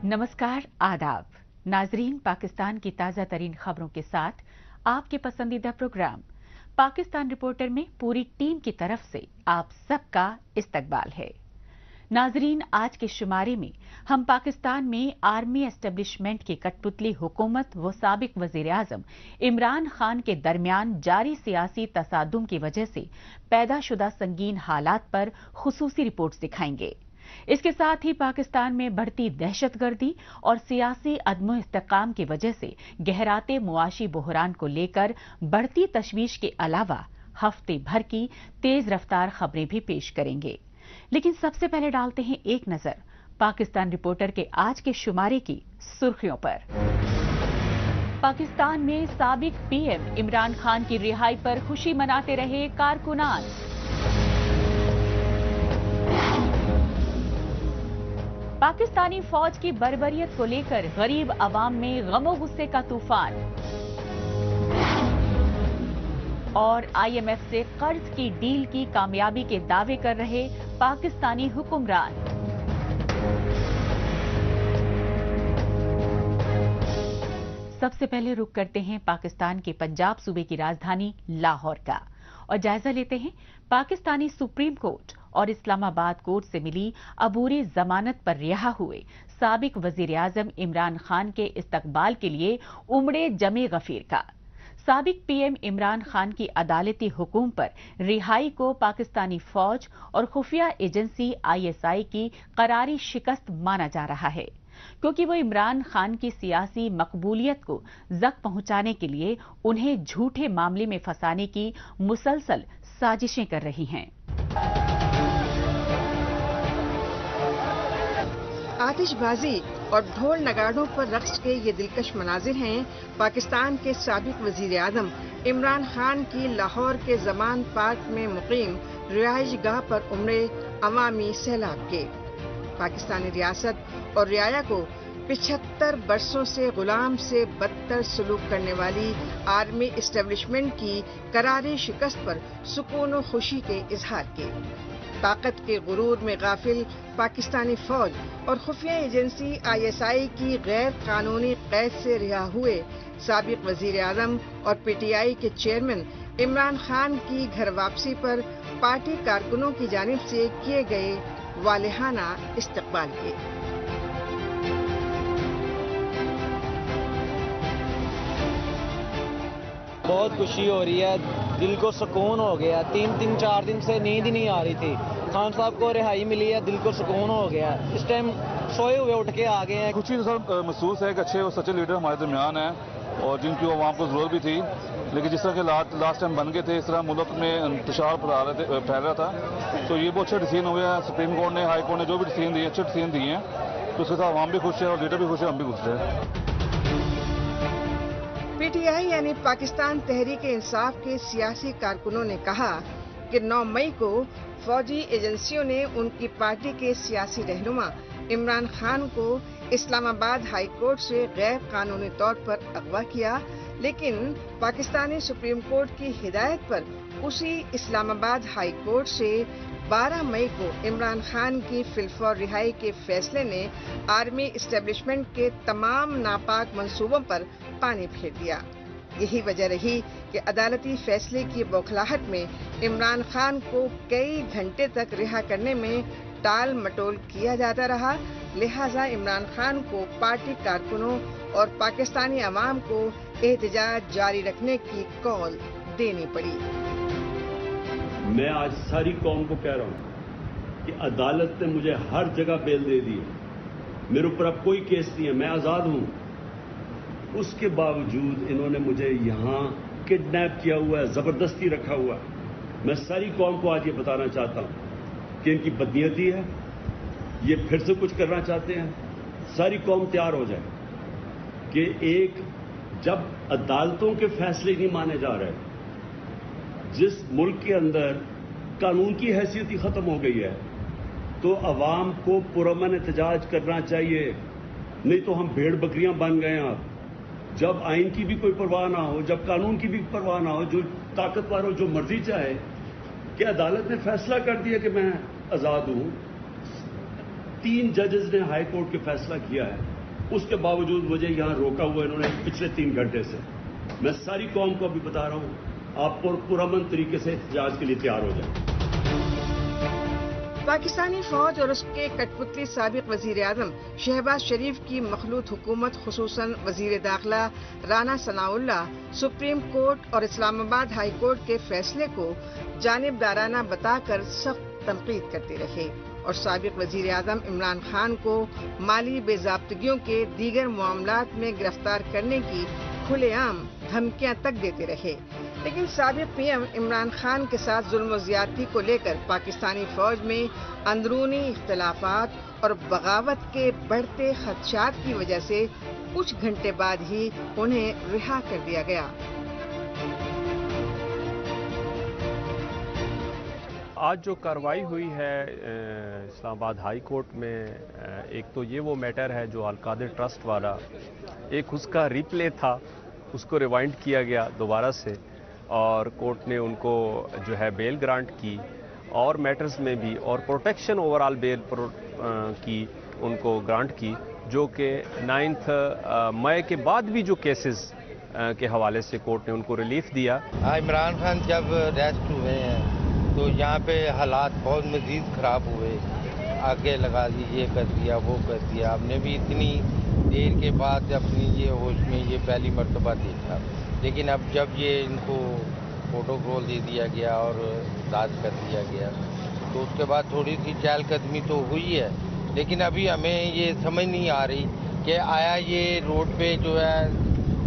नमस्कार, आदाब नाजरीन। पाकिस्तान की ताज़ा तरीन खबरों के साथ आपके पसंदीदा प्रोग्राम पाकिस्तान रिपोर्टर में पूरी टीम की तरफ से आप सबका इस्तकबाल है। नाजरीन, आज के शुमारे में हम पाकिस्तान में आर्मी एस्टेब्लिशमेंट की कठपुतली हुकूमत व साबिक वजीर आजम इमरान खान के दरमियान जारी सियासी तसादुम की वजह से पैदाशुदा संगीन हालात पर खुसूसी रिपोर्ट्स दिखाएंगे। इसके साथ ही पाकिस्तान में बढ़ती दहशतगर्दी और सियासी अदमो इस्तेकाम की वजह से गहराते मुआशी बहरान को लेकर बढ़ती तशवीश के अलावा हफ्ते भर की तेज रफ्तार खबरें भी पेश करेंगे। लेकिन सबसे पहले डालते हैं एक नजर पाकिस्तान रिपोर्टर के आज के शुमारे की सुर्खियों पर। पाकिस्तान में साबिक पीएम इमरान खान की रिहाई पर खुशी मनाते रहे कारकुनान। पाकिस्तानी फौज की बर्बरियत को लेकर गरीब अवाम में गमो गुस्से का तूफान। और आईएमएफ से कर्ज की डील की कामयाबी के दावे कर रहे पाकिस्तानी हुक्मरान। सबसे पहले रुख करते हैं पाकिस्तान के पंजाब सूबे की राजधानी लाहौर का और जायजा लेते हैं पाकिस्तानी सुप्रीम कोर्ट और इस्लामाबाद कोर्ट से मिली अबूरी जमानत पर रिहा हुए साबिक वजीर आजम इमरान खान के इस्तकबाल के लिए उमड़े जमे गफीर का। साबिक पीएम इमरान खान की अदालती हुकुम पर रिहाई को पाकिस्तानी फौज और खुफिया एजेंसी आईएसआई की करारी शिकस्त माना जा रहा है, क्योंकि वो इमरान खान की सियासी मकबूलियत को जख्म पहुंचाने के लिए उन्हें झूठे मामले में फंसाने की मुसलसल साजिशें कर रही हैं। आतिशबाजी और ढोल नगाड़ों पर रक्स के ये दिलकश मनाजिर हैं पाकिस्तान के साबिक वजीर आजम इमरान खान की लाहौर के जमान पार्क में मुकीम रिहाइश गाह पर उमड़े अवामी सैलाब के। पाकिस्तानी रियासत और रियाया को 75 बरसों से गुलाम से बदतर सलूक करने वाली आर्मी एस्टेब्लिशमेंट की करारी शिकस्त पर सुकून और खुशी के इजहार के। ताकत के गुरूर में गाफिल पाकिस्तानी फौज और खुफिया एजेंसी आईएसआई की गैर कानूनी कैद से रिहा हुए साबिक वजीर आजम और पीटीआई के चेयरमैन इमरान खान की घर वापसी पर पार्टी कारकुनों की जानिब से किए गए वालिहाना इस्तकबाल के। बहुत खुशी हो रही है, दिल को सुकून हो गया। 3-4 दिन से नींद ही नहीं आ रही थी। खान साहब को रिहाई मिली है, दिल को सुकून हो गया। इस टाइम सोए हुए उठ के आ गए हैं। खुशी सर महसूस है कि अच्छे और सच्चे लीडर हमारे दरमियान हैं और जिनकी आवाम को जरूरत भी थी, लेकिन जिस तरह के लास्ट टाइम बन गए थे, इस तरह मुल्क में इंतशार फैल रहा था, तो ये बहुत अच्छे डिसीजन हुए हैं। सुप्रीम कोर्ट ने, हाई कोर्ट ने जो भी डिसीजन दिए, अच्छे डिसीजन दिए हैं, तो उसके साथ आवाम भी खुश है और लीडर भी खुश है, हम भी खुश हैं। पीटीआई यानी पाकिस्तान तहरीक इंसाफ के सियासी कारकुनों ने कहा कि 9 मई को फौजी एजेंसियों ने उनकी पार्टी के सियासी रहनुमा इमरान खान को इस्लामाबाद हाई कोर्ट से गैर कानूनी तौर पर अगवा किया, लेकिन पाकिस्तानी सुप्रीम कोर्ट की हिदायत पर उसी इस्लामाबाद हाई कोर्ट से 12 मई को इमरान खान की फिलफौर रिहाई के फैसले ने आर्मी एस्टेब्लिशमेंट के तमाम नापाक मंसूबों पर पानी फेर दिया। यही वजह रही कि अदालती फैसले की बौखलाहट में इमरान खान को कई घंटे तक रिहा करने में टाल मटोल किया जाता रहा। लिहाजा इमरान खान को पार्टी कारकुनों और पाकिस्तानी अवाम को एहतजाज जारी रखने की कॉल देनी पड़ी। मैं आज सारी कौम को कह रहा हूं कि अदालत ने मुझे हर जगह बेल दे दी है, मेरे ऊपर अब कोई केस नहीं है, मैं आजाद हूं। उसके बावजूद इन्होंने मुझे यहां किडनैप किया हुआ है, जबरदस्ती रखा हुआ है। मैं सारी कौम को आज ये बताना चाहता हूं कि इनकी बदनीयती है, ये फिर से कुछ करना चाहते हैं। सारी कौम तैयार हो जाए कि एक जब अदालतों के फैसले नहीं माने जा रहे, जिस मुल्क के अंदर कानून की हैसियत ही खत्म हो गई है, तो अवाम को पुरअमन एहतजाज करना चाहिए। नहीं तो हम भेड़ बकरियां बन गए हैं। जब आइन की भी कोई परवाह ना हो, जब कानून की भी परवाह ना हो, जो ताकतवर हो जो मर्जी चाहे, कि अदालत ने फैसला कर दिया कि मैं आजाद हूं। 3 जजेस ने हाई कोर्ट के फैसला किया है اس کے باوجود مجھے یہاں روکا ہوا انہوں نے پچھلے 3 گھنٹے سے. میں ساری قوم کو بھی بتا رہا ہوں, آپ پرامن طریقے سے احتجاج کے لیے تیار ہو جائیں. پاکستانی فوج اور اس کے کٹ پتلی سابق وزیر اعظم شہباز شریف کی مخلوط حکومت خصوصاً وزیر داخلہ رانا ثناء اللہ سپریم کورٹ اور اسلام آباد ہائی کورٹ کے فیصلے کو جانبدارانہ بتا کر سخت تنقید کرتے رہے اور سابق وزیر اعظم عمران خان کو مالی بے ضابطگیوں کے دیگر معاملات میں گرفتار کرنے کی کھلے عام دھمکیاں تک دیتے رہے. لیکن سابق پی ایم عمران خان کے ساتھ ظلم و زیادتی کو لے کر پاکستانی فوج میں اندرونی اختلافات اور بغاوت کے بڑھتے خدشات کی وجہ سے کچھ گھنٹے بعد ہی انہیں رہا کر دیا گیا. آج جو کارروائی ہوئی ہے اسلام آباد ہائی کورٹ میں, ایک تو یہ وہ میٹر ہے جو القادر ٹرسٹ والا, ایک اس کا ریپلے تھا, اس کو ریوائنڈ کیا گیا دوبارہ سے اور کورٹ نے ان کو جو ہے بیل گرانٹ کی, اور میٹرز میں بھی, اور پروٹیکشن اوور آل بیل کی ان کو گرانٹ کی, جو کہ 9 مئی کے بعد بھی جو کیسز کے حوالے سے کورٹ نے ان کو ریلیف دیا. عمران خان جب ریسٹ ہوئے ہیں تو یہاں پہ حالات بہت مزید خراب ہوئے, آگے لگا دی, یہ کر دیا وہ کر دیا. ہم نے بھی اتنی دیر کے بعد اپنی یہ ہوش میں یہ پہلی مرتبہ دیکھا, لیکن اب جب یہ ان کو پروٹوکول دے دیا گیا اور داد کر دیا گیا تو اس کے بعد تھوڑی سی چہل قدمی تو ہوئی ہے, لیکن ابھی ہمیں یہ سمجھ نہیں آ رہی کہ آیا یہ روڈ پہ جو ہے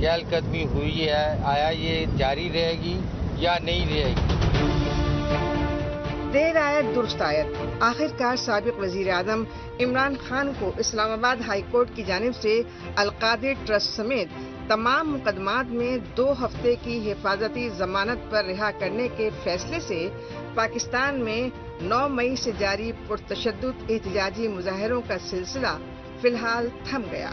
چہل قدمی ہوئی ہے, آیا یہ جاری رہے گی یا نہیں رہے گی. دیر آیت درست آیت. آخرکار سابق وزیر اعظم عمران خان کو اسلام آباد ہائی کورٹ کی جانب سے القادر ٹرسٹ سمیت تمام مقدمات میں 2 ہفتے کی حفاظتی ضمانت پر رہا کرنے کے فیصلے سے پاکستان میں 9 مئی سے جاری پرتشدد احتجاجی مظاہروں کا سلسلہ فی الحال تھم گیا.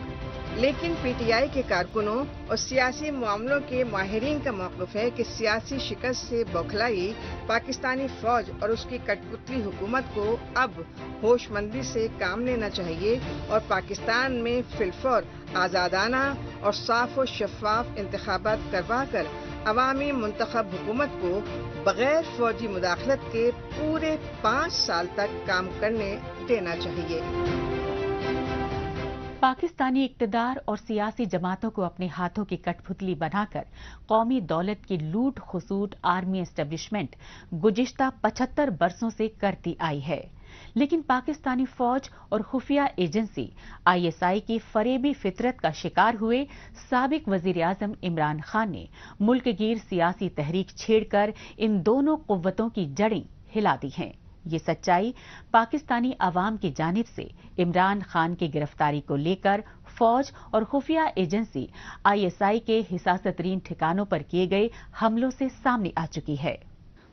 لیکن پی ٹی آئی کے کارکنوں اور سیاسی معاملوں کے ماہرین کا موقف ہے کہ سیاسی شکست سے بوکھلائی پاکستانی فوج اور اس کی کٹ پتلی حکومت کو اب ہوش مندی سے کام لینا چاہیے اور پاکستان میں فی الفور آزادانہ اور صاف و شفاف انتخابات کروا کر عوامی منتخب حکومت کو بغیر فوجی مداخلت کے پورے 5 سال تک کام کرنے دینا چاہیے. پاکستانی اقتدار اور سیاسی جماعتوں کو اپنے ہاتھوں کی کٹ پتلی بنا کر قومی دولت کی لوٹ خسوٹ آرمی اسٹیبلشمنٹ گزشتہ 75 برسوں سے کرتی آئی ہے. لیکن پاکستانی فوج اور خفیہ ایجنسی ISI کی فریبی فطرت کا شکار ہوئے سابق وزیر اعظم عمران خان نے ملک گیر سیاسی تحریک چھیڑ کر ان دونوں قوتوں کی جڑیں ہلا دی ہیں. یہ سچائی پاکستانی عوام کی جانب سے عمران خان کی گرفتاری کو لے کر فوج اور خفیہ ایجنسی ISI کے حساس ترین ٹھکانوں پر کیے گئے حملوں سے سامنے آ چکی ہے.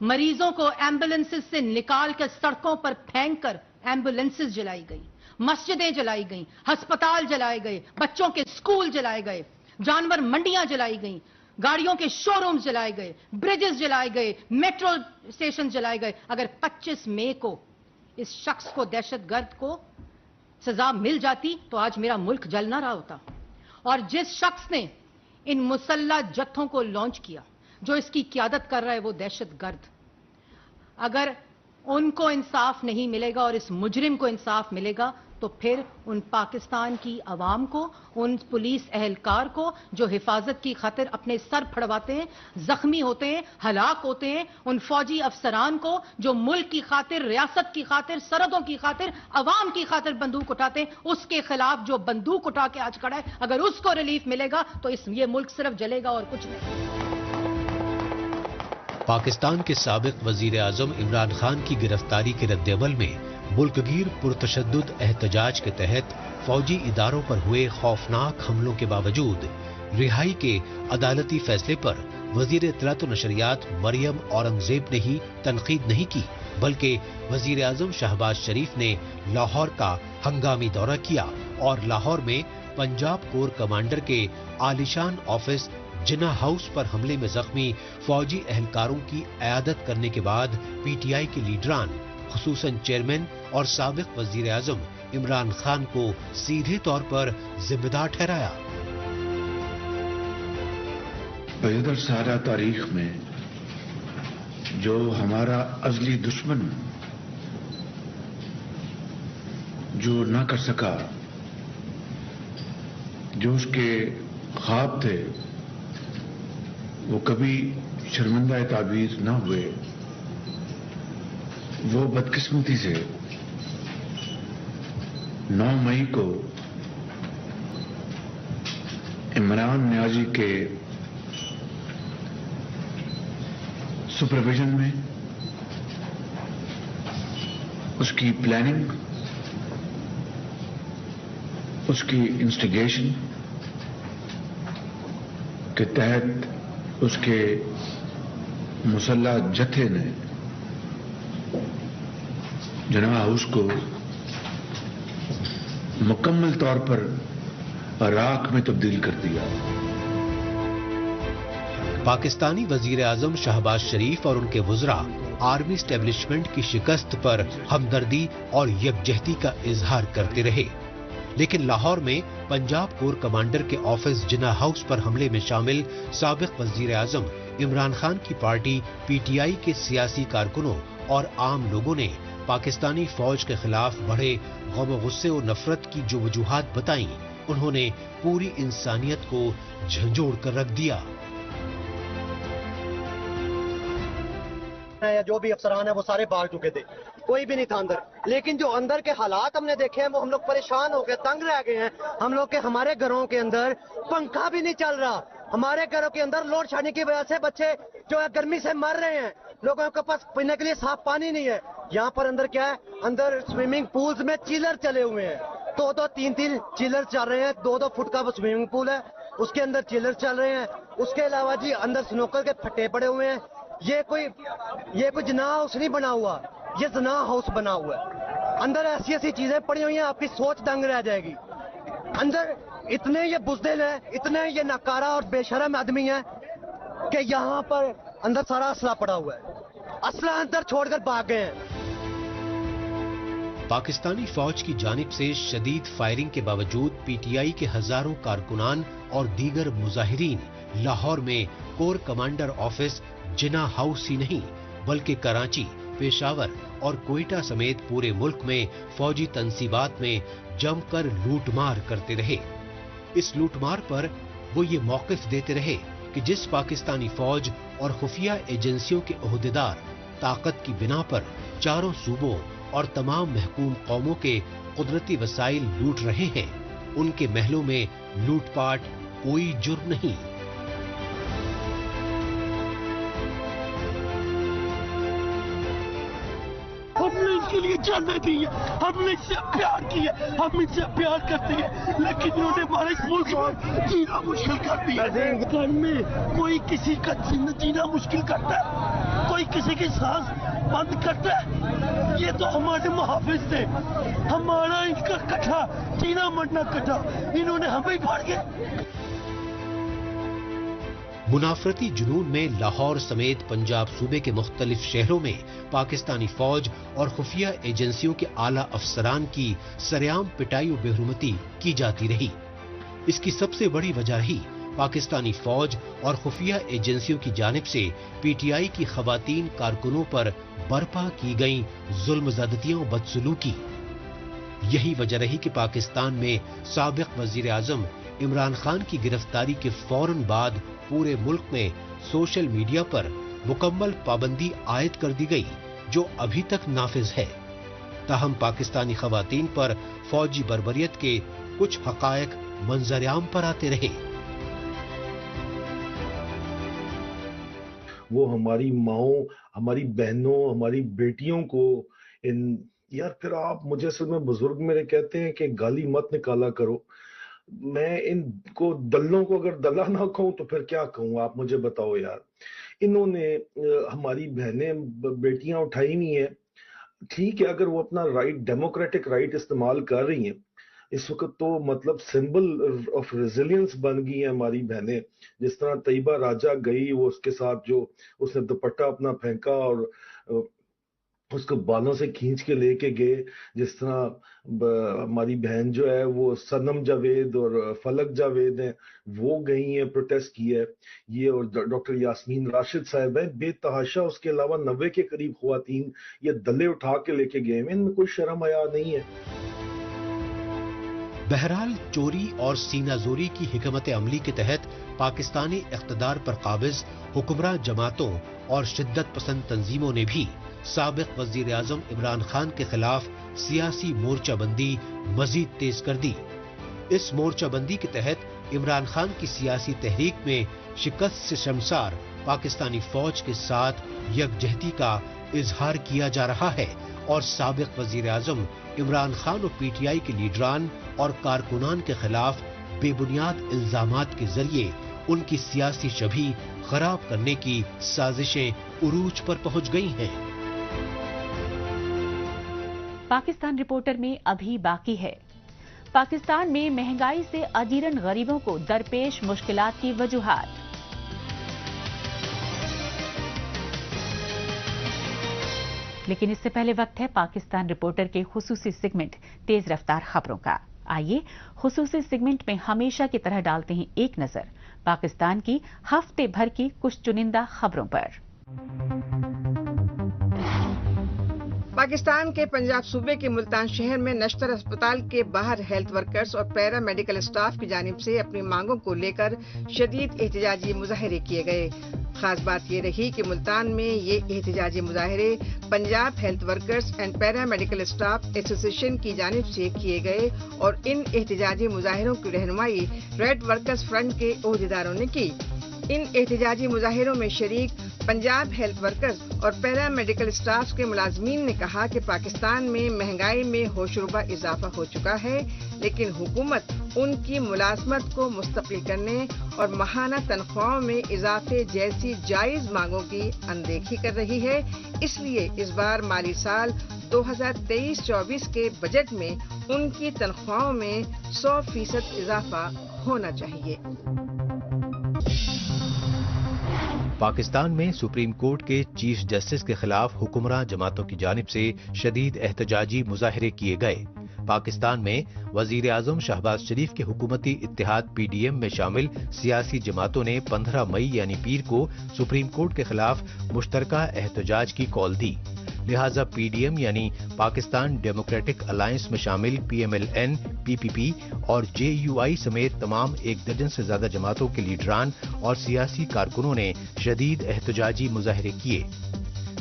مریضوں کو ایمبولینسز سے نکال کر سڑکوں پر پھینک کر ایمبولینسز جلائی گئی, مسجدیں جلائی گئیں, ہسپتال جلائے گئے, بچوں کے سکول جلائے گئے, جانور منڈیاں جلائی گئیں, گاڑیوں کے شو رومز جلائے گئے, برجز جلائے گئے, میٹرو اسٹیشن جلائے گئے. اگر 25 مئی کو اس شخص کو, دہشت گرد کو سزا مل جاتی تو آج میرا ملک جل نہ رہا ہوتا. اور جس شخص نے ان مسلح جتھوں کو لانچ کیا, جو اس کی قیادت کر رہا ہے, وہ دہشت گرد, اگر ان کو انصاف نہیں ملے گا اور اس مجرم کو انصاف ملے گا تو پھر ان پاکستان کی عوام کو, ان پولیس اہلکار کو جو حفاظت کی خاطر اپنے سر پھڑواتے ہیں, زخمی ہوتے ہیں, ہلاک ہوتے ہیں, ان فوجی افسران کو جو ملک کی خاطر, ریاست کی خاطر, سرحدوں کی خاطر, عوام کی خاطر بندوق اٹھاتے ہیں, اس کے خلاف جو بندوق اٹھا کے آج کھڑا ہے, اگر اس کو ریلیف ملے گا تو یہ ملک صرف جلے گا اور کچھ نہیں. پاکستان کے سابق وزیر اعظم عمران خان کی گرفتاری کے رد عمل میں ملک گیر پرتشدد احتجاج کے تحت فوجی اداروں پر ہوئے خوفناک حملوں کے باوجود رہائی کے عدالتی فیصلے پر وزیر اطلاعات و نشریات مریم اورنگزیب نے ہی تنقید نہیں کی, بلکہ وزیر اعظم شہباز شریف نے لاہور کا ہنگامی دورہ کیا اور لاہور میں پنجاب کور کمانڈر کے عالیشان آفس جناح ہاؤس پر حملے میں زخمی فوجی اہلکاروں کی عیادت کرنے کے بعد پی ٹی آئی کے لیڈران خصوصاً چیئرمین اور سابق وزیر اعظم इमरान खान को सीधे तौर पर जिम्मेदार ठहराया। बजदर सारा तारीख में जो हमारा अजली दुश्मन जो ना कर सका, जो उसके ख्वाब थे वो कभी शर्मिंदा ताबीर ना हुए, वो बदकिस्मती से 9 मई को इमरान नियाजी के सुपरविजन में उसकी प्लानिंग, उसकी इंस्टिगेशन के तहत उसके मुसल्लह जत्थे ने जिना हाउस को मुकम्मल तौर पर राख में तब्दील कर दिया। पाकिस्तानी वजीर आजम शहबाज शरीफ और उनके वुज़रा आर्मी स्टैब्लिशमेंट की शिकस्त पर हमदर्दी और यकजहती का इजहार करते रहे, लेकिन लाहौर में पंजाब कोर कमांडर के ऑफिस जिना हाउस पर हमले में शामिल साबिक वजीर आजम इमरान खान की पार्टी पीटीआई के सियासी कारकुनों और आम लोगों ने पाकिस्तानी फौज के खिलाफ बढ़े गम गुस्से और नफरत की जो वजूहात बताई, उन्होंने पूरी इंसानियत को झंझोड़ कर रख दिया। जो भी अफसरान है वो सारे भाग चुके थे, कोई भी नहीं था अंदर। लेकिन जो अंदर के हालात हमने देखे हैं वो हम लोग परेशान हो गए, तंग रह गए हैं। हम लोग के हमारे घरों के अंदर पंखा भी नहीं चल रहा, हमारे घरों के अंदर लोड शेडिंग की वजह से बच्चे जो है गर्मी से मर रहे हैं, लोगों के पास पीने के लिए साफ पानी नहीं है। यहाँ पर अंदर क्या है, अंदर स्विमिंग पूल्स में चिलर चले हुए हैं, 2-2, 3-3 चिलर चल रहे हैं। 2-2 फुट का स्विमिंग पूल है, उसके अंदर चिलर चल रहे हैं। उसके अलावा जी अंदर स्नोकर के फट्टे पड़े हुए हैं। ये कोई जना हाउस नहीं बना हुआ, ये जना हाउस बना हुआ है। अंदर ऐसी ऐसी चीजें पड़ी हुई हैं, आपकी सोच दंग रह जाएगी। अंदर इतने ये बुज़दिल है, इतने ये नकारा और बेशरम आदमी है कि यहाँ पर अंदर सारा असला पड़ा हुआ है, असला अंदर छोड़कर भाग गए हैं। पाकिस्तानी फौज की जानिब से शदीद फायरिंग के बावजूद पीटीआई के हजारों कारकुनान और दीगर मुजाहिरीन लाहौर में कोर कमांडर ऑफिस जिना हाउस ही नहीं बल्कि कराची, पेशावर और कोयटा समेत पूरे मुल्क में फौजी तंसीबात में जमकर लूटमार करते रहे। इस लूटमार पर वो ये मौक़िफ़ देते रहे कि जिस पाकिस्तानी फौज और खुफिया एजेंसियों के ओहदेदार ताकत की बिना पर चारों सूबों और तमाम महकूम कौमों के कुदरती वसाइल लूट रहे हैं, उनके महलों में लूटपाट कोई जुर्म नहीं। हमने इनके लिए जाने दी है, हमने इससे प्यार किया, हम इनसे प्यार करते हैं, लेकिन इन्होंने हमारे इस मुल्क को जीना मुश्किल कर दिया। घर में कोई किसी का जीना मुश्किल करता है, कोई किसी की सांस बंद करता है। ये तो हमारे मुहाफिज थे, हमारा इनका कट्ठा जीना मरना कट्ठा इन्होंने हमें फाड़ के। मुनाफरती जुनून में लाहौर समेत पंजाब सूबे के मुख्तलिफ शहरों में पाकिस्तानी फौज और खुफिया एजेंसियों के आला अफसरान की सरेआम पिटाई और बेहुरमती की जाती रही। इसकी सबसे बड़ी वजह रही पाकिस्तानी फौज और खुफिया एजेंसियों की जानिब से पीटीआई की खवातीन कारकुनों पर बर्पा की गई जुल्म ज़्यादतियां और बदसलूकी। यही वजह रही कि पाकिस्तान में साबिक वजीर आजम इमरान खान की गिरफ्तारी के फौरन बाद पूरे मुल्क में सोशल मीडिया पर मुकम्मल पाबंदी आयद कर दी गई, जो अभी तक नाफिज है। ताहम पाकिस्तानी खवातीन पर फौजी बर्बरियत के कुछ हकायक मंजर-ए-आम पर आते रहे। वो हमारी माओं, हमारी बहनों, हमारी बेटियों को यार फिर आप मुझे असल में बुजुर्ग मेरे कहते हैं कि गाली मत निकाला करो। मैं इनको दल्लों को अगर दल्ला ना कहूं तो फिर क्या कहूं, आप मुझे बताओ यार। इन्होंने हमारी बहनें बेटियां उठाई हुई हैं, ठीक है, अगर वो अपना राइट, डेमोक्रेटिक राइट इस्तेमाल कर रही हैं इस वक्त, तो मतलब सिंबल ऑफ रेजिलियंस बन गई है हमारी बहनें। जिस तरह तैयबा राजा गई, वो उसके साथ जो उसने दुपट्टा अपना फेंका और اس کو بالوں سے کھینچ کے لے کے گئے، جس طرح ہماری بہن جو ہے وہ صنم جاوید اور فلک جاوید ہیں، وہ گئی ہیں، پروٹیسٹ کی ہے یہ، اور ڈاکٹر یاسمین راشد صاحب ہیں بے تحاشا، اس کے علاوہ 90 کے قریب خواتین یہ دلے اٹھا کے لے کے گئے ہیں، ان میں کوئی شرم حیا نہیں ہے۔ بہرحال چوری اور سینہ زوری کی حکمت عملی کے تحت پاکستانی اقتدار پر قابض حکمراں جماعتوں اور شدت پسند تنظیموں نے بھی سابق وزیر اعظم عمران خان کے خلاف سیاسی مورچہ بندی مزید تیز کر دی۔ اس مورچہ بندی کے تحت عمران خان کی سیاسی تحریک میں شکست سے شرمسار پاکستانی فوج کے ساتھ یکجہتی کا اظہار کیا جا رہا ہے، اور سابق وزیر اعظم عمران خان اور پی ٹی آئی کے لیڈران اور کارکنان کے خلاف بے بنیاد الزامات کے ذریعے ان کی سیاسی شبیہ خراب کرنے کی سازشیں عروج پر پہنچ گئی ہیں۔ پاکستان رپورٹر میں ابھی باقی ہے۔ پاکستان میں مہنگائی سے ادیرن غریبوں کو درپیش مشکلات کی وجوہات۔ لیکن اس سے پہلے وقت ہے پاکستان رپورٹر کے خصوصی سیگمنٹ تیز رفتار خبروں کا۔ آئیے خصوصی سیگمنٹ میں ہمیشہ کی طرح ڈالتے ہیں ایک نظر پاکستان کی ہفتے بھر کی کچھ چنندہ خبروں پر۔ پاکستان کے پنجاب صوبے کے ملتان شہر میں نشتر اسپتال کے باہر ہیلتھ ورکرز اور پیرا میڈیکل اسٹاف کی جانب سے اپنی مانگوں کو لے کر شدید احتجاجی مظاہرے کیے گئے۔ خاص بات یہ رہی کہ ملتان میں یہ احتجاجی مظاہرے Punjab health workers and para medical staff ایسوسی ایشن کی جانب سے کیے گئے، اور ان احتجاجی مظاہروں کی رہنمائی ریڈ ورکرز فرنٹ کے عہدیداروں نے کی۔ ان احتجاجی مظاہروں میں شریک پنجاب ہیلتھ ورکرز اور پیرا میڈیکل اسٹاف کے ملازمین نے کہا کہ پاکستان میں مہنگائی میں ہوشربا اضافہ ہو چکا ہے، لیکن حکومت ان کی ملازمت کو مستقل کرنے اور ماہانہ تنخواہوں میں اضافے جیسی جائز مانگوں کی اندیکھی کر رہی ہے۔ اس لیے اس بار مالی سال 2023-24 کے بجٹ میں ان کی تنخواہوں میں 100% اضافہ ہونا چاہیے۔ پاکستان میں سپریم کورٹ کے چیف جسٹس کے خلاف حکمراں جماعتوں کی جانب سے شدید احتجاجی مظاہرے کیے گئے۔ پاکستان میں وزیر اعظم شہباز شریف کے حکومتی اتحاد پی ڈی ایم میں شامل سیاسی جماعتوں نے 15 مئی یعنی پیر کو سپریم کورٹ کے خلاف مشترکہ احتجاج کی کال دی۔ لہٰذا پی ڈی ایم یعنی پاکستان ڈیموکریٹک الائنس میں شامل پی ایم ایل این، پی پی پی اور جے یو آئی سمیت تمام 1 درجن سے زیادہ جماعتوں کے لیڈران اور سیاسی کارکنوں نے شدید احتجاجی مظاہرے کیے۔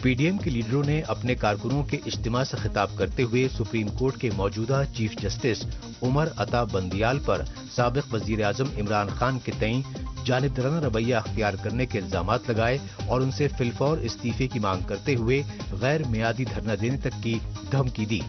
پی ڈی ایم کے لیڈروں نے اپنے کارکنوں کے اجتماع سے خطاب کرتے ہوئے سپریم کورٹ کے موجودہ چیف جسٹس عمر عطا بندیال پر سابق وزیر اعظم عمران خان کے تئیں جانبدارانہ رویہ اختیار کرنے کے الزامات لگائے اور ان سے فی الفور استعفے کی مانگ کرتے ہوئے غیر میعادی دھرنا دینے تک کی دھمکی دی۔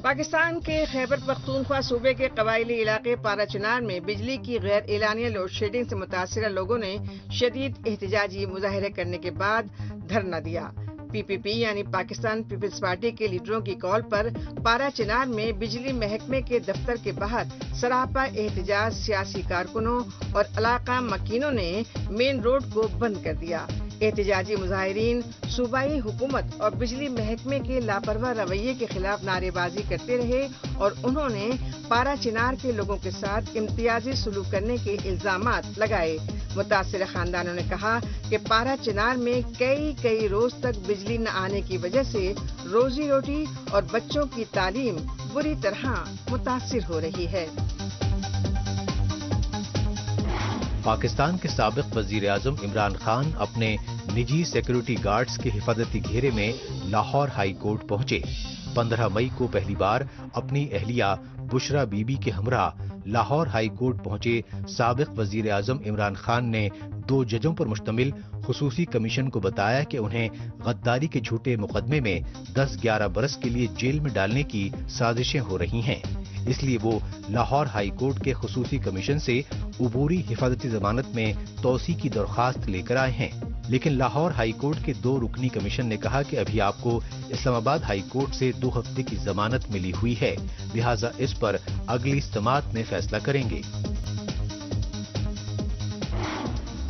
پاکستان کے خیبر پختونخوا صوبے کے قبائلی علاقے پارا چنار میں بجلی کی غیر اعلانیہ لوڈ شیڈنگ سے متاثرہ لوگوں نے شدید احتجاجی مظاہرے کرنے کے بعد دھرنا دیا۔ پی پی پی یعنی پاکستان پیپلز پارٹی کے لیڈروں کی کال پر پارا چنار میں بجلی محکمے کے دفتر کے باہر سراپا احتجاج سیاسی کارکنوں اور علاقہ مکینوں نے مین روڈ کو بند کر دیا۔ احتجاجی مظاہرین صوبائی حکومت اور بجلی محکمے کے لاپرواہ رویے کے خلاف نعرے بازی کرتے رہے، اور انہوں نے پارا چنار کے لوگوں کے ساتھ امتیازی سلوک کرنے کے الزامات لگائے۔ متاثرہ خاندانوں نے کہا کہ پارا چنار میں کئی روز تک بجلی نہ آنے کی وجہ سے روزی روٹی اور بچوں کی تعلیم بری طرح متاثر ہو رہی ہے۔ پاکستان کے سابق وزیر اعظم عمران خان اپنے نجی سیکورٹی گارڈز کے حفاظتی گھیرے میں لاہور ہائی کورٹ پہنچے۔ 15 مئی کو پہلی بار اپنی اہلیہ بشرا بی بی کے ہمراہ لاہور ہائی کورٹ پہنچے سابق وزیر اعظم عمران خان نے 2 ججوں پر مشتمل خصوصی کمیشن کو بتایا کہ انہیں غداری کے جھوٹے مقدمے میں 10-11 برس کے لیے جیل میں ڈالنے کی سازشیں ہو رہی ہیں، اس لیے وہ لاہور ہائی کورٹ کے خصوصی کمیشن سے عبوری حفاظتی ضمانت میں توسیع کی درخواست لے کر آئے ہیں۔ لیکن لاہور ہائی کورٹ کے 2 رکنی کمیشن نے کہا کہ ابھی آپ کو اسلام آباد ہائی کورٹ سے 2 ہفتے کی ضمانت ملی ہوئی ہے، لہٰذا اس پر اگلی سماعت میں فیصلہ کریں گے۔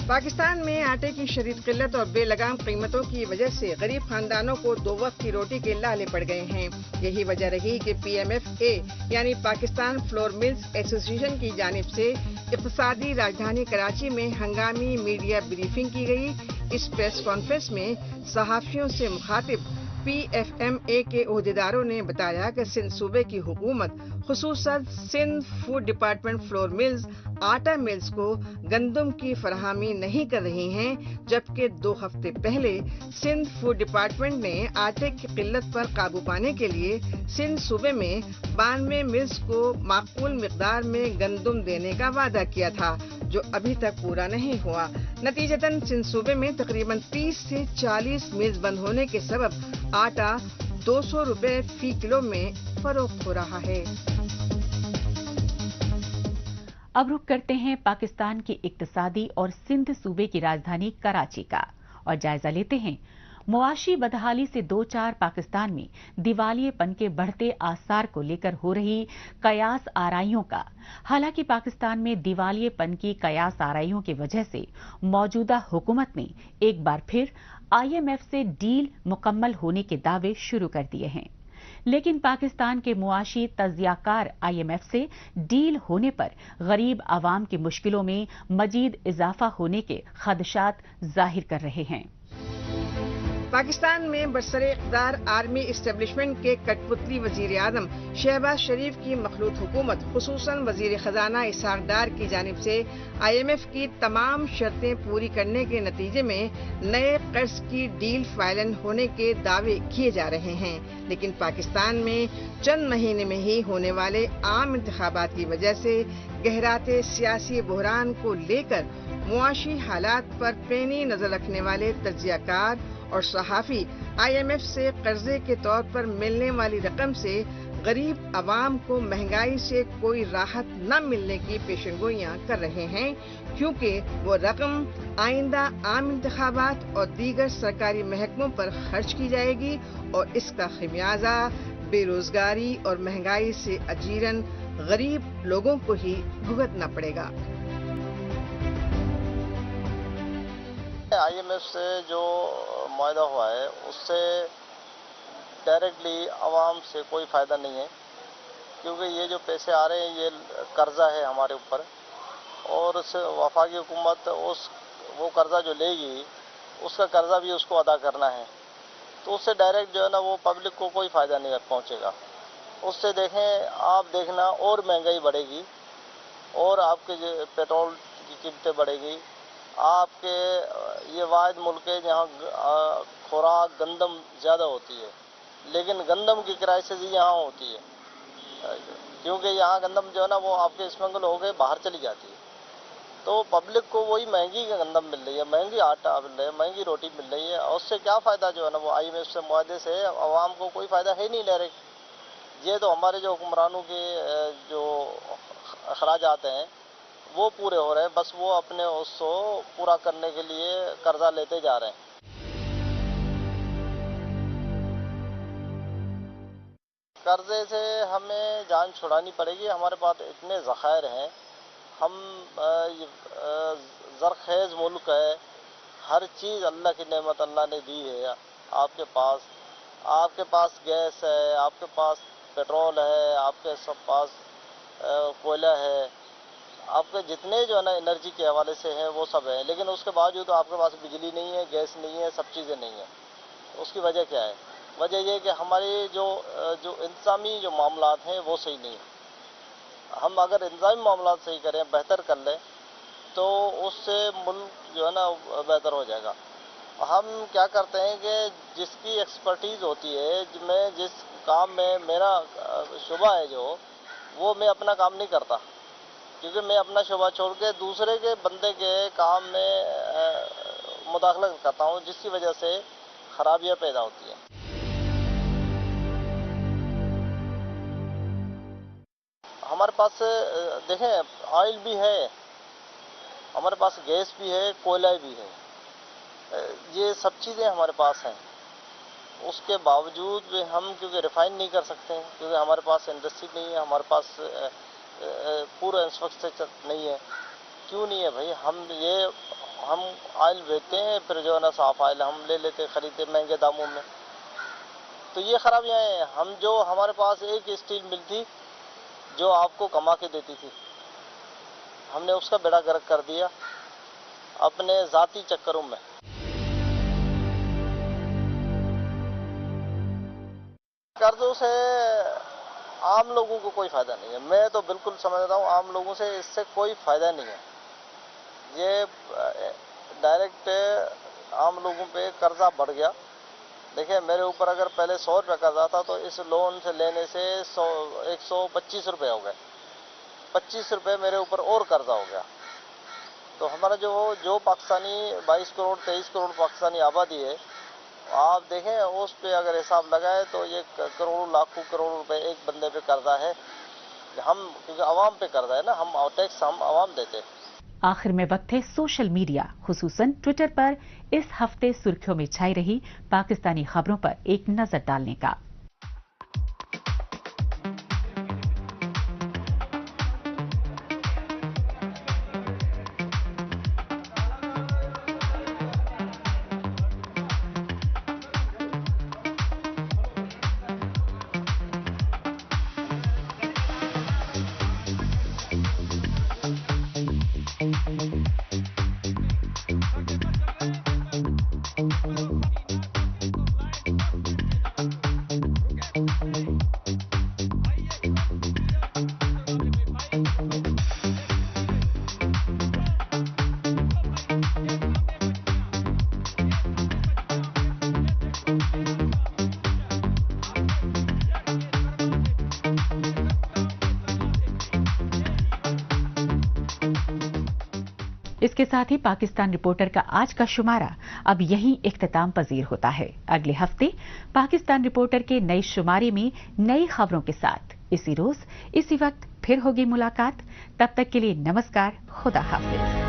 पाकिस्तान में आटे की शदीद किल्लत और बेलगाम कीमतों की वजह से गरीब खानदानों को 2 वक्त की रोटी के लाले पड़ गए हैं। यही वजह रही कि PMFA यानी पाकिस्तान फ्लोर मिल्स एसोसिएशन की जानिब से इक़्तिसादी राजधानी कराची में हंगामी मीडिया ब्रीफिंग की गई। इस प्रेस कॉन्फ्रेंस में सहाफ़ियों से मुखातिब PFMA के ओहदेदारों ने बताया कि सिंध सूबे की हुकूमत खुसूसन Sindh food department flour mills आटा मिल्स को गंदम की फराहमी नहीं कर रही हैं, जबकि 2 हफ्ते पहले सिंध फूड डिपार्टमेंट ने आटे की किल्लत पर काबू पाने के लिए सिंध सूबे में 92 मिल्स को माकूल मिकदार में गंदम देने का वादा किया था, जो अभी तक पूरा नहीं हुआ। नतीजतन सिंध सूबे में तकरीबन 30 से 40 मिल्स बंद होने के सबब आटा 200 रुपए फी किलो में फरोख्त हो रहा है। अब रुख करते हैं पाकिस्तान की इक्तिसादी और सिंध सूबे की राजधानी कराची का और जायजा लेते हैं मुआशी बदहाली से 2-4 पाकिस्तान में दिवालियेपन के बढ़ते आसार को लेकर हो रही कयास आराइयों का। हालांकि पाकिस्तान में दिवालियेपन की कयास आराइयों की वजह से मौजूदा हुकूमत ने एक बार फिर IMF से डील मुकम्मल होने के दावे शुरू कर दिए हैं, लेकिन पाकिस्तान के मुआशी तज्जियाकार IMF से डील होने पर गरीब आवाम की मुश्किलों में मजीद इजाफा होने के खदशात जाहिर कर रहे हैं। पाकिस्तान में बरसरे इक़्तिदार आर्मी इस्टेब्लिशमेंट के कठपुतली वजीर आज़म शहबाज शरीफ की मखलूत हुकूमत खुसूसन वजीर खजाना इसहाक डार की जानिब से IMF की तमाम शर्तें पूरी करने के नतीजे में नए कर्ज की डील फाइनल होने के दावे किए जा रहे हैं, लेकिन पाकिस्तान में चंद महीने में ही होने वाले आम इंतखाबात की वजह से गहराते सियासी बहरान को लेकर मुआशी हालात पर पैनी नजर रखने वाले तज्जियाकार और सहाफ़ी IMF से कर्जे के तौर पर मिलने वाली रकम से गरीब आवाम को महंगाई से कोई राहत न मिलने की पेशेनगोइयां कर रहे हैं, क्योंकि वो रकम आइंदा आम इंतखाबात और दीगर सरकारी महकमों पर खर्च की जाएगी और इसका खमियाजा बेरोजगारी और महंगाई से अजीरन गरीब लोगों को ही भुगतना पड़ेगा। IMF से जो मुआहदा हुआ है उससे डायरेक्टली आवाम से कोई फ़ायदा नहीं है, क्योंकि ये जो पैसे आ रहे हैं ये कर्जा है हमारे ऊपर और वफाकी हुकूमत वो कर्जा जो लेगी उसका कर्जा भी उसको अदा करना है, तो उससे डायरेक्ट जो है ना वो पब्लिक को कोई फ़ायदा नहीं पहुंचेगा। उससे आप देखना और महंगाई बढ़ेगी और आपके पेट्रोल की कीमतें बढ़ेगी। आपके ये वाहिद मुल्क है जहाँ खुराक गंदम ज़्यादा होती है, लेकिन गंदम की क्राइसिस यहाँ होती है, क्योंकि यहाँ गंदम जो है ना वो आपके स्मगल हो गए बाहर चली जाती है, तो पब्लिक को वही महंगी गंदम मिल रही है, महंगी आटा मिल रहा है, महंगी रोटी मिल रही है, और उससे क्या फ़ायदा जो है ना वो IMF से मुआहदे से आवाम को कोई फ़ायदा है नहीं डायरेक्ट। ये तो हमारे जो हुक्मरानों के जो अखराजात हैं वो पूरे हो रहे हैं, बस वो अपने उसको पूरा करने के लिए कर्जा लेते जा रहे हैं। कर्जे से हमें जान छुड़ानी पड़ेगी। हमारे पास इतने ज़खायर हैं, हम ज़रखेज़ मुल्क है, हर चीज़ अल्लाह की नेमत अल्लाह ने दी है। आपके पास गैस है, आपके पास पेट्रोल है, आपके सब पास कोयला है, आपके जितने जो है ना एनर्जी के हवाले से हैं वो सब है, लेकिन उसके बावजूद तो आपके पास बिजली नहीं है, गैस नहीं है, सब चीज़ें नहीं है। उसकी वजह क्या है? वजह ये कि हमारे जो इंतज़ामी जो मामलात हैं वो सही नहीं है। हम अगर इंतज़ामी मामलात सही करें, बेहतर कर लें, तो उससे मुल्क जो है ना बेहतर हो जाएगा। हम क्या करते हैं कि जिसकी एक्सपर्टीज़ होती है, मैं जिस काम में मेरा शुबा है जो वो मैं अपना काम नहीं करता, क्योंकि मैं अपना शुबा छोड़ के दूसरे के बंदे के काम में मुदाखलत करता हूँ, जिसकी वजह से खराबियाँ पैदा होती हैं। हमारे पास देखें ऑयल भी है, हमारे पास गैस भी है, कोयला भी है, ये सब चीज़ें हमारे पास हैं। उसके बावजूद भी हम क्योंकि रिफाइन नहीं कर सकते हैं, क्योंकि हमारे पास इंडस्ट्री नहीं है, हमारे पास पूरा इंफ्रास्ट्रक्चर नहीं है। क्यों नहीं है भाई? हम ये हम ऑयल बेचते हैं, फिर जो है ना साफ ऑयल हम ले लेते खरीदते महंगे दामों में। तो ये खराबियां हैं। हम जो हमारे पास एक स्टील मिल थी जो आपको कमा के देती थी, हमने उसका बेड़ा गर्क कर दिया अपने जाती चक्करों में। कर्जों से आम लोगों को कोई फायदा नहीं है। मैं तो बिल्कुल समझता हूँ आम लोगों से इससे कोई फायदा नहीं है। ये डायरेक्ट आम लोगों पे कर्जा बढ़ गया। देखिए मेरे ऊपर अगर पहले 100 रुपये कर्जा था तो इस लोन से लेने से 125 रुपये हो गए। 25 रुपये मेरे ऊपर और कर्जा हो गया। तो हमारा जो पाकिस्तानी 22 करोड़ 23 करोड़ पाकिस्तानी आबादी है, आप देखें उस पे अगर हिसाब लगाए तो ये करोड़ों लाखों करोड़ रुपए एक बंदे पे कर्जा है। हम क्योंकि आवाम पे कर्जा है ना, हम टैक्स हम आवाम देते हैं। आखिर में वक्त है सोशल मीडिया खुसूसन ट्विटर पर इस हफ्ते सुर्खियों में छाई रही पाकिस्तानी खबरों पर एक नजर डालने का। इसके साथ ही पाकिस्तान रिपोर्टर का आज का शुमारा अब यहीं इख्तिताम पजीर होता है। अगले हफ्ते पाकिस्तान रिपोर्टर के नए शुमारे में नई खबरों के साथ इसी रोज इसी वक्त फिर होगी मुलाकात। तब तक के लिए नमस्कार, खुदा हाफिज।